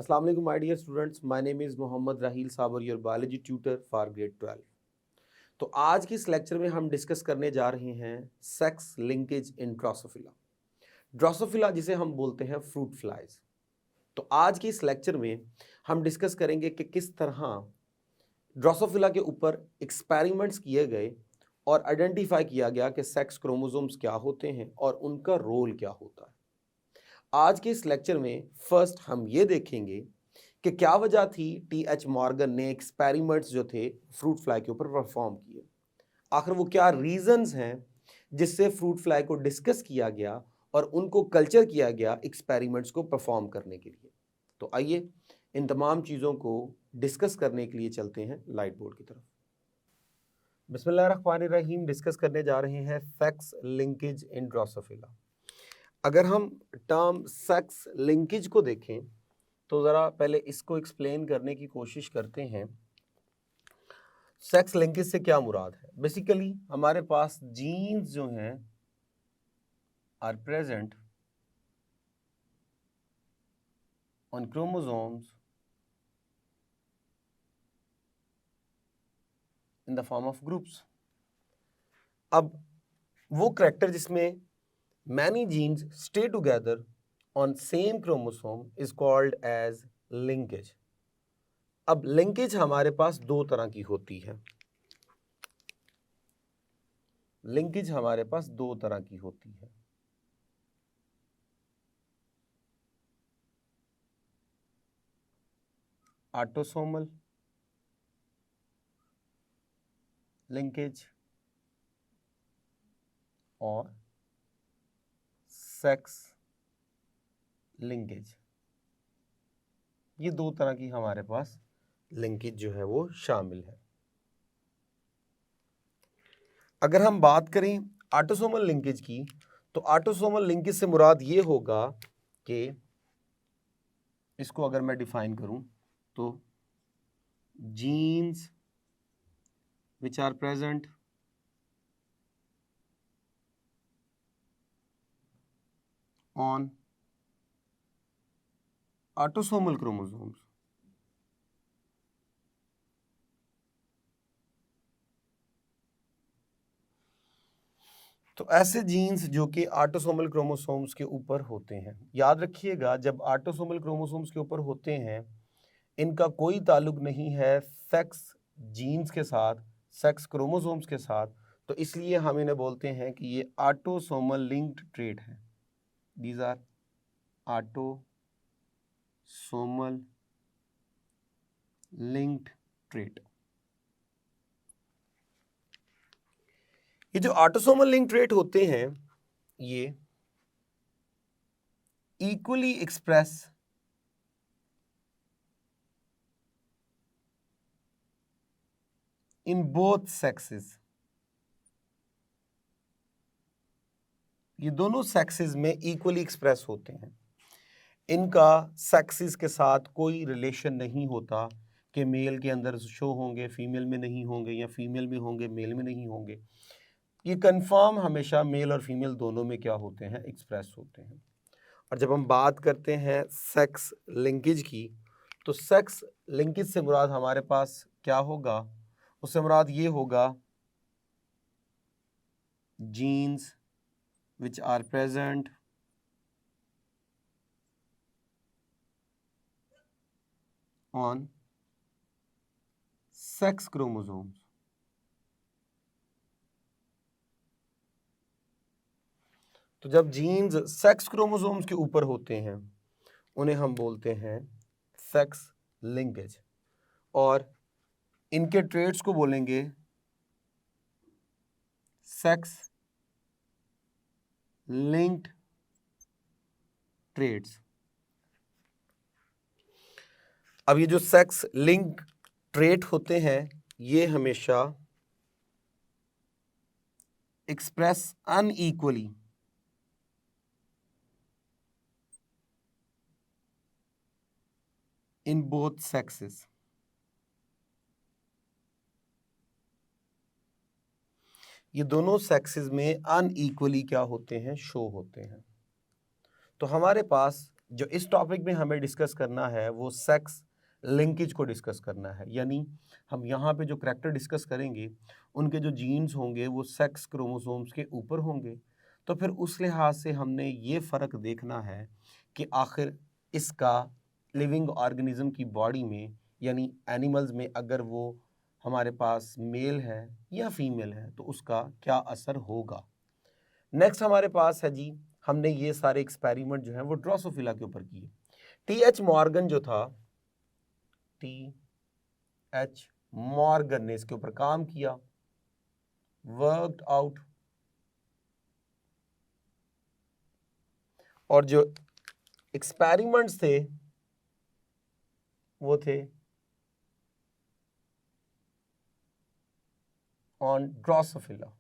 Assalamu alaikum my dear students, my name is Mohammad Rahil Sabar, your biology tutor for grade 12। तो आज की इस lecture में हम डिस्कस करने जा रहे हैं सेक्स लिंकेज इन ड्रोसोफिला। ड्रोसोफिला जिसे हम बोलते हैं फ्रूट फ्लाइज। तो आज के इस लेक्चर में हम डिस्कस करेंगे कि किस तरह ड्रोसोफिला के ऊपर एक्सपेरिमेंट्स किए गए और आइडेंटिफाई किया गया कि सेक्स क्रोमोसोम्स क्या होते हैं और उनका रोल क्या होता है। आज के इस लेक्चर में फर्स्ट हम ये देखेंगे कि क्या वजह थी टी.एच. मॉर्गन ने एक्सपेरिमेंट्स जो थे फ्रूट फ्लाई के ऊपर परफॉर्म किए, आखिर वो क्या रीजंस हैं जिससे फ्रूट फ्लाई को डिस्कस किया गया और उनको कल्चर किया गया एक्सपेरिमेंट्स को परफॉर्म करने के लिए। तो आइए इन तमाम चीज़ों को डिस्कस करने के लिए चलते हैं लाइट बोर्ड की तरफ। बिस्मिल्लाहिर्रहमानिर्रहीम डिस्कस करने जा रहे हैं सेक्स लिंकेज इन ड्रोसोफिला। अगर हम टर्म सेक्स लिंकेज को देखें तो ज़रा पहले इसको एक्सप्लेन करने की कोशिश करते हैं। सेक्स लिंकेज से क्या मुराद है? बेसिकली हमारे पास जीन्स जो हैं are present on chromosomes in the form of groups. अब वो करैक्टर जिसमें many genes stay together on same chromosome is called as linkage। अब लिंकेज हमारे पास दो तरह की होती है। लिंकेज हमारे पास दो तरह की होती है। ऑटोसोमल लिंकेज और सेक्स लिंकेज। ये दो तरह की हमारे पास लिंकेज जो है वो शामिल है। अगर हम बात करें ऑटोसोमल लिंकेज की तो ऑटोसोमल लिंकेज से मुराद ये होगा कि इसको अगर मैं डिफाइन करूं तो genes which are present on autosomal chromosomes तो ऐसे जीन्स जो कि ऑटोसोमल क्रोमोसोम्स के ऊपर होते हैं, याद रखिएगा जब ऑटोसोमल क्रोमोसोम्स के ऊपर होते हैं इनका कोई ताल्लुक नहीं है सेक्स जीन्स के साथ, सेक्स क्रोमोसोम्स के साथ, तो इसलिए हम इन्हें बोलते हैं कि ये ऑटोसोमल लिंक्ड ट्रेट है। These are autosomal linked trait. ये जो ऑटोसोमल लिंक ट्रेट होते हैं ये equally express in both sexes. ये दोनों सेक्सेस में इक्वली एक्सप्रेस होते हैं। इनका सेक्सेस के साथ कोई रिलेशन नहीं होता कि मेल के अंदर शो होंगे फीमेल में नहीं होंगे या फीमेल में होंगे मेल में नहीं होंगे। ये कंफर्म हमेशा मेल और फीमेल दोनों में क्या होते हैं, एक्सप्रेस होते हैं। और जब हम बात करते हैं सेक्स लिंकेज की तो सेक्स लिंकेज से मुराद हमारे पास क्या होगा? उससे मुराद ये होगा jeans which are present on sex chromosomes। तो जब जीन्स सेक्स क्रोमोसोम्स के ऊपर होते हैं उन्हें हम बोलते हैं सेक्स लिंकेज और इनके ट्रेट्स को बोलेंगे सेक्स लिंक्ड ट्रेट्स। अब ये जो सेक्स लिंक ट्रेट होते हैं ये हमेशा एक्सप्रेस अनइक्वली इन बोथ सेक्सेस। ये दोनों सेक्सेस में अनइक्वली क्या होते हैं, शो होते हैं। तो हमारे पास जो इस टॉपिक में हमें डिस्कस करना है वो सेक्स लिंकेज को डिस्कस करना है, यानी हम यहाँ पे जो करैक्टर डिस्कस करेंगे उनके जो जीन्स होंगे वो सेक्स क्रोमोसोम्स के ऊपर होंगे। तो फिर उस लिहाज से हमने ये फ़र्क देखना है कि आखिर इसका लिविंग ऑर्गेनिज्म की बॉडी में यानी एनिमल्स में अगर वो हमारे पास मेल है या फीमेल है तो उसका क्या असर होगा। नेक्स्ट हमारे पास है जी, हमने ये सारे एक्सपेरिमेंट जो हैं वो ड्रोसोफिला के ऊपर किए। टी.एच. मॉर्गन जो था, टी.एच. मॉर्गन ने इसके ऊपर काम किया, वर्कड आउट, और जो एक्सपेरिमेंट्स थे वो थे ऑन ड्रोसोफिला।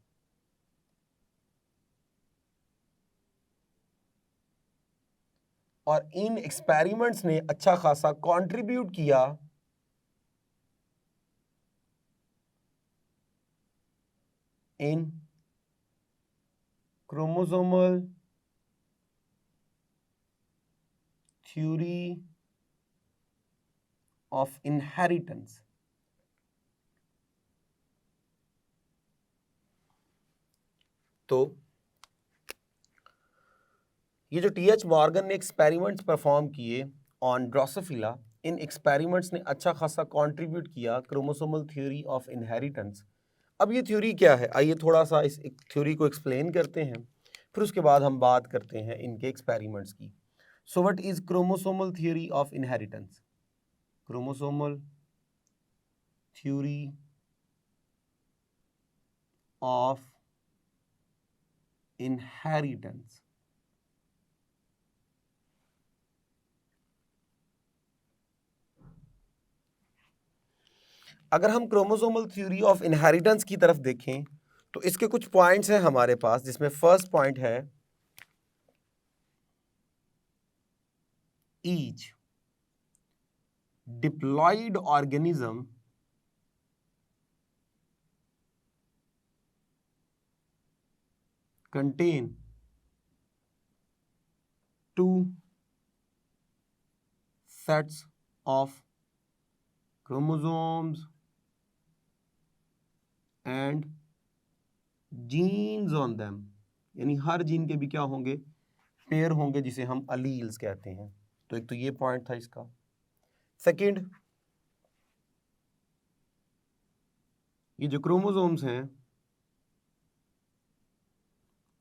और इन एक्सपेरिमेंट्स ने अच्छा खासा कंट्रीब्यूट किया इन क्रोमोसोमल थ्योरी ऑफ इनहेरिटेंस। तो ये जो टी.एच. मॉर्गन ने एक्सपेरिमेंट्स परफॉर्म किए ऑन ड्रोसोफिला, इन एक्सपेरिमेंट्स ने अच्छा खासा कंट्रीब्यूट किया क्रोमोसोमल थ्योरी ऑफ इनहेरिटेंस। अब ये थ्योरी क्या है, आइए थोड़ा सा इस थ्योरी को एक्सप्लेन करते हैं, फिर उसके बाद हम बात करते हैं इनके एक्सपेरिमेंट्स की। So what is chromosomal theory of inheritance? Chromosomal theory of inheritance. अगर हम क्रोमोसोमल थ्योरी ऑफ इनहेरिटेंस की तरफ देखें तो इसके कुछ पॉइंट्स हैं हमारे पास, जिसमें फर्स्ट पॉइंट है each diploid organism contain two sets of chromosomes and genes on them, यानी हर जीन के भी क्या होंगे, पेयर होंगे, जिसे हम अलील्स कहते हैं। तो एक तो ये पॉइंट था इसका। सेकंड, ये जो क्रोमोसोम्स हैं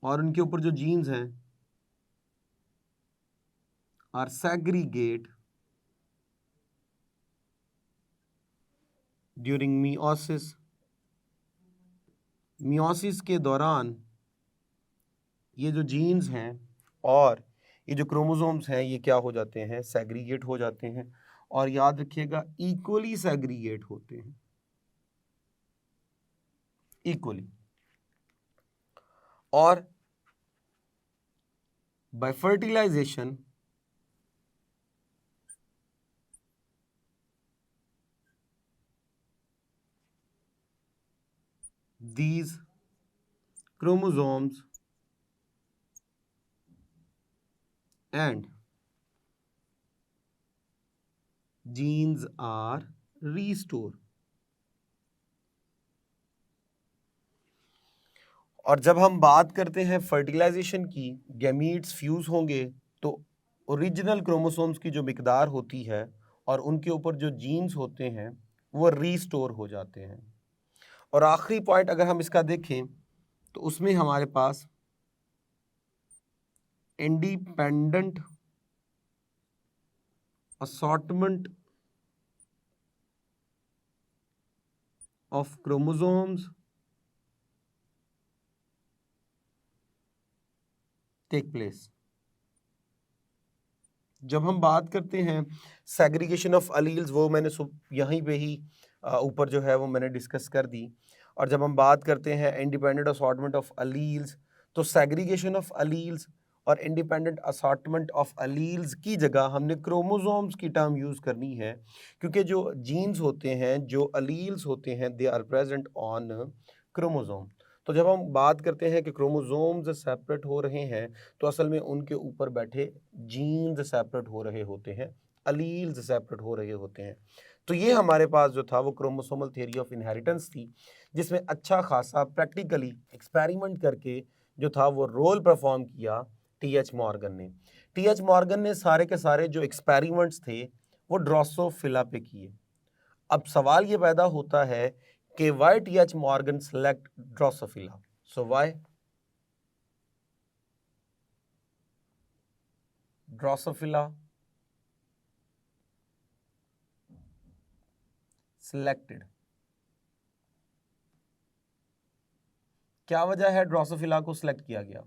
और उनके ऊपर जो जीन्स हैं are segregate during meiosis. Meiosis के दौरान ये जो जीन्स हैं और ये जो क्रोमोसोम्स हैं ये क्या हो जाते हैं, सेग्रीगेट हो जाते हैं। और याद रखिएगा इक्वली सेग्रीगेट होते हैं, इक्वली। और by fertilisation these chromosomes and genes are restored। और जब हम बात करते हैं फर्टिलाइजेशन की, गैमीट्स फ्यूज होंगे तो ओरिजिनल क्रोमोसोम्स की जो मिकदार होती है और उनके ऊपर जो जीन्स होते हैं वो रीस्टोर हो जाते हैं। और आखिरी पॉइंट अगर हम इसका देखें तो उसमें हमारे पास independent assortment of chromosomes take place. जब हम बात करते हैं सेग्रीगेशन ऑफ अलील्स, वो मैंने यहीं पे ही ऊपर जो है वो मैंने डिस्कस कर दी। और जब हम बात करते हैं इंडिपेंडेंट असॉर्टमेंट ऑफ अलील्स, तो सेग्रीगेशन ऑफ अलील्स और इंडिपेंडेंट असॉर्टमेंट ऑफ अलील्स की जगह हमने क्रोमोसोम्स की टर्म यूज़ करनी है, क्योंकि जो जीन्स होते हैं, जो अलील्स होते हैं, they are present on chromosome. तो जब हम बात करते हैं कि क्रोमोसोम्स सेपरेट हो रहे हैं तो असल में उनके ऊपर बैठे जीन्स सेपरेट हो रहे होते हैं, अलील्स सेपरेट हो रहे होते हैं। तो ये हमारे पास जो था वो क्रोमोसोमल थ्योरी ऑफ इनहेरिटेंस थी, जिसमें अच्छा खासा प्रैक्टिकली एक्सपेरिमेंट करके जो था वो रोल परफॉर्म किया टी.एच. मॉर्गन ने। टी.एच. मॉर्गन ने सारे के सारे जो एक्सपेरिमेंट्स थे वो ड्रोसोफिला पे किए। अब सवाल ये पैदा होता है कि why TH. Morgan select Drosophila? So why Drosophila selected? क्या वजह है ड्रोसोफिला को सिलेक्ट किया गया?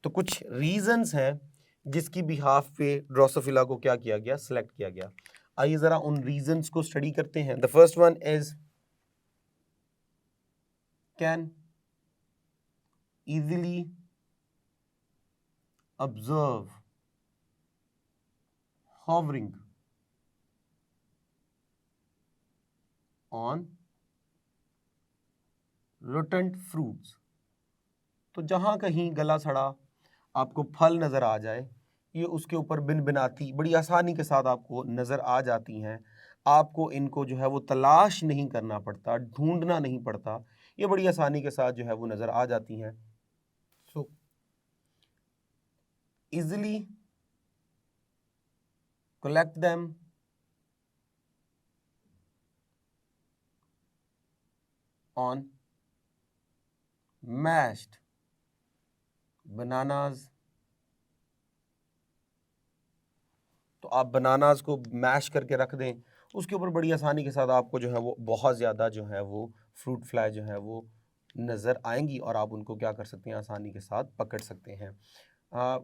तो कुछ रीजंस हैं जिसकी बिहाफ पे ड्रोसोफिला को क्या किया गया, सिलेक्ट किया गया। आइए जरा उन रीजंस को स्टडी करते हैं। The first one is can easily observe hovering on rotten fruits। तो जहां कहीं गला सड़ा आपको फल नजर आ जाए, ये उसके ऊपर बिन बिनाती बड़ी आसानी के साथ आपको नजर आ जाती हैं। आपको इनको जो है वो तलाश नहीं करना पड़ता, ढूंढना नहीं पड़ता, ये बड़ी आसानी के साथ जो है वो नजर आ जाती हैं। So easily collect them on mashed bananas। तो आप बनानास को मैश करके रख दें, उसके ऊपर बड़ी आसानी के साथ आपको जो है वो बहुत ज़्यादा जो है वो फ्रूट फ्लाई जो है वो नज़र आएंगी और आप उनको क्या कर सकते हैं, आसानी के साथ पकड़ सकते हैं।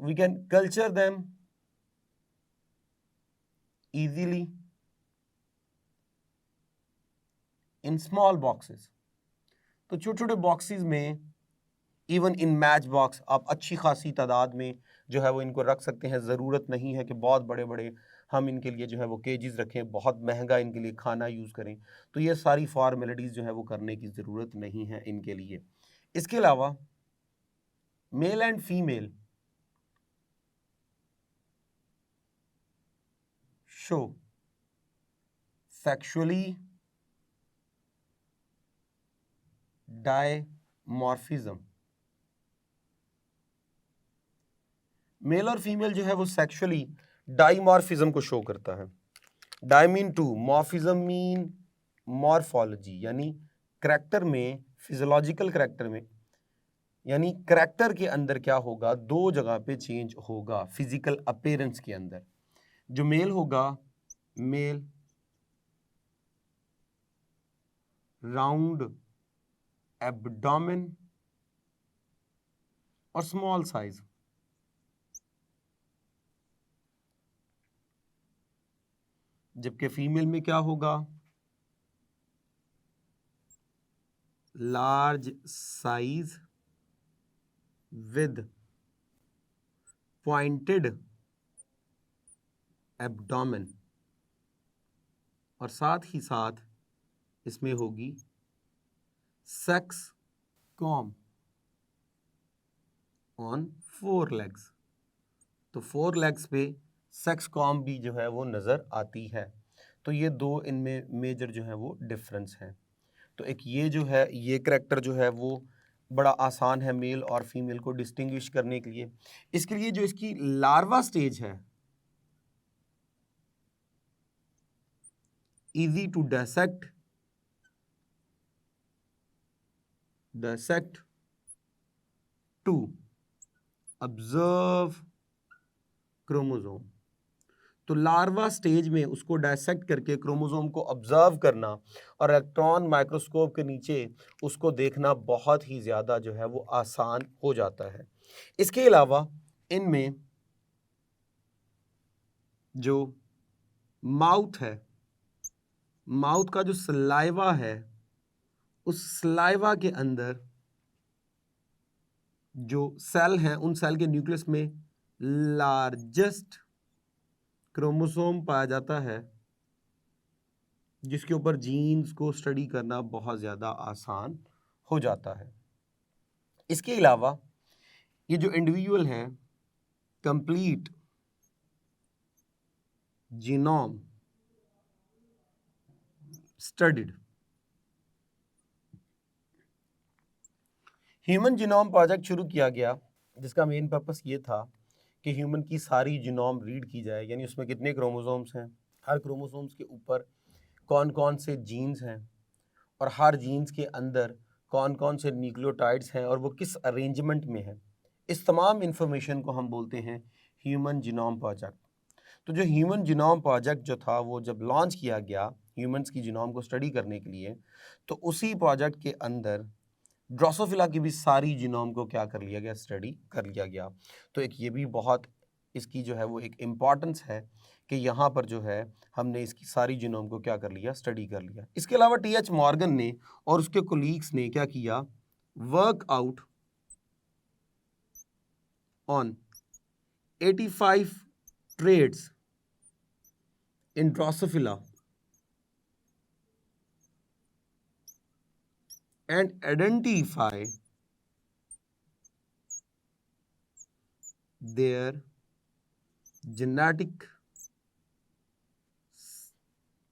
We can culture them easily in small boxes। तो छोटे छोटे बॉक्सेस में, इवन इन मैच बॉक्स, आप अच्छी खासी तादाद में जो है वो इनको रख सकते हैं। ज़रूरत नहीं है कि बहुत बड़े बड़े हम इनके लिए जो है वो केजीज रखें, बहुत महंगा इनके लिए खाना यूज़ करें। तो ये सारी फॉर्मेलिटीज़ जो है वो करने की ज़रूरत नहीं है इनके लिए। इसके अलावा male and female show sexually dimorphism. Male और फीमेल जो है वो सेक्सुअली डाइमॉर्फिज्म को शो करता है। Di mean two, morphism mean morphology, यानी करैक्टर में, फिजियोलॉजिकल करैक्टर में, यानी करैक्टर के अंदर क्या होगा, दो जगह पे चेंज होगा फिजिकल अपीयरेंस के अंदर। जो मेल होगा, मेल राउंड एब्डोमेन और स्मॉल साइज, जबकि फीमेल में क्या होगा, large size with pointed abdomen, और साथ ही साथ इसमें होगी सेक्स कॉम ऑन 4 लेग्स। तो 4 लेग्स पे सेक्स कॉम भी जो है वो नज़र आती है। तो ये दो इनमें मेजर जो है वो डिफरेंस है। तो एक ये जो है, ये करैक्टर जो है वो बड़ा आसान है मेल और फीमेल को डिस्टिंग्विश करने के लिए। इसके लिए जो इसकी लार्वा स्टेज है, easy to dissect to observe chromosome. तो लार्वा स्टेज में उसको डायसेक्ट करके क्रोमोसोम को ऑब्जर्व करना और इलेक्ट्रॉन माइक्रोस्कोप के नीचे उसको देखना बहुत ही ज़्यादा जो है वो आसान हो जाता है। इसके अलावा इनमें जो माउथ है, माउथ का जो सलाइवा है, उस सलाइवा के अंदर जो सेल हैं, उन सेल के न्यूक्लियस में लार्जेस्ट क्रोमोसोम पाया जाता है, जिसके ऊपर जीन्स को स्टडी करना बहुत ज़्यादा आसान हो जाता है। इसके अलावा ये जो इंडिविजुअल है complete genome studied, human genome project शुरू किया गया जिसका मेन पर्पस ये था कि ह्यूमन की सारी जीनोम रीड की जाए, यानी उसमें कितने क्रोमोसोम्स हैं, हर क्रोमोसोम्स के ऊपर कौन कौन से जीन्स हैं और हर जीन्स के अंदर कौन कौन से न्यूक्लियोटाइड्स हैं और वो किस अरेंजमेंट में है। इस तमाम इंफॉर्मेशन को हम बोलते हैं ह्यूमन जीनोम प्रोजेक्ट। तो जो ह्यूमन जीनोम प्रोजेक्ट जो था वो जब लॉन्च किया गया ह्यूमंस की जीनोम को स्टडी करने के लिए, तो उसी प्रोजेक्ट के अंदर ड्रोसोफिला की भी सारी जीनोम को क्या कर लिया गया, स्टडी कर लिया गया। तो एक ये भी बहुत इसकी जो है वो एक इम्पॉर्टेंस है कि यहाँ पर जो है हमने इसकी सारी जीनोम को क्या कर लिया, स्टडी कर लिया। इसके अलावा टी.एच. मॉर्गन ने और उसके कोलीग्स ने क्या किया, work out on 85 traits in Drosophila and identify their genetic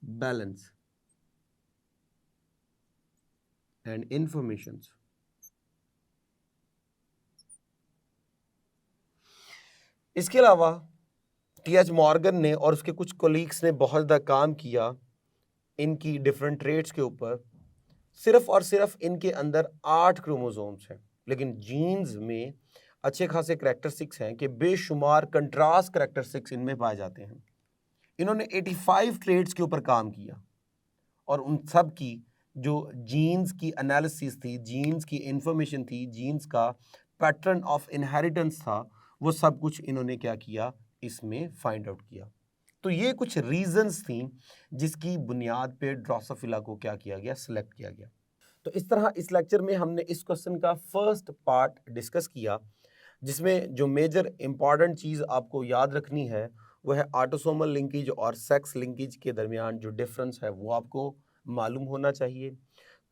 balance and informations. इसके अलावा टी.एच. मॉर्गन ने और उसके कुछ कोलीग्स ने बहुत ज़्यादा काम किया इनकी डिफरेंट ट्रेड्स के ऊपर। सिर्फ और सिर्फ इनके अंदर 8 क्रोमोसोम्स हैं, लेकिन जीन्स में अच्छे खासे करैक्टरिस्टिक्स हैं कि बेशुमार कंट्रास्ट करैक्टरिस्टिक्स इनमें पाए जाते हैं। इन्होंने 85 ट्रेड्स के ऊपर काम किया और उन सब की जो जीन्स की एनालिसिस थी, जीन्स की इंफॉर्मेशन थी, जीन्स का पैटर्न ऑफ इनहेरिटेंस था, वो सब कुछ इन्होंने क्या किया, इसमें फाइंड आउट किया। तो ये कुछ रीजंस थी जिसकी बुनियाद पे ड्रोसोफिला को क्या किया गया, सिलेक्ट किया गया। तो इस तरह इस लेक्चर में हमने इस क्वेश्चन का फर्स्ट पार्ट डिस्कस किया, जिसमें जो मेजर इंपॉर्टेंट चीज़ आपको याद रखनी है वो है ऑटोसोमल लिंकेज और सेक्स लिंकेज के दरमियान जो डिफरेंस है वो आपको मालूम होना चाहिए।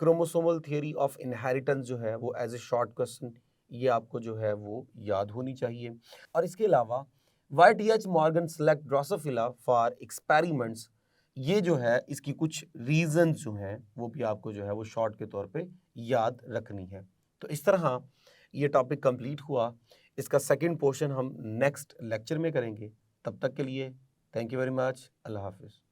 क्रोमोसोमल थियरी ऑफ इनहेरिटेंस जो है वो एज ए शॉर्ट क्वेश्चन ये आपको जो है वो याद होनी चाहिए। और इसके अलावा why T H. Morgan select Drosophila for experiments, ये जो है इसकी कुछ रीजंस जो हैं वो भी आपको जो है वो शॉर्ट के तौर पे याद रखनी है। तो इस तरह ये टॉपिक कंप्लीट हुआ। इसका सेकंड पोर्शन हम नेक्स्ट लेक्चर में करेंगे। तब तक के लिए थैंक यू वेरी मच। अल्लाह हाफिज़।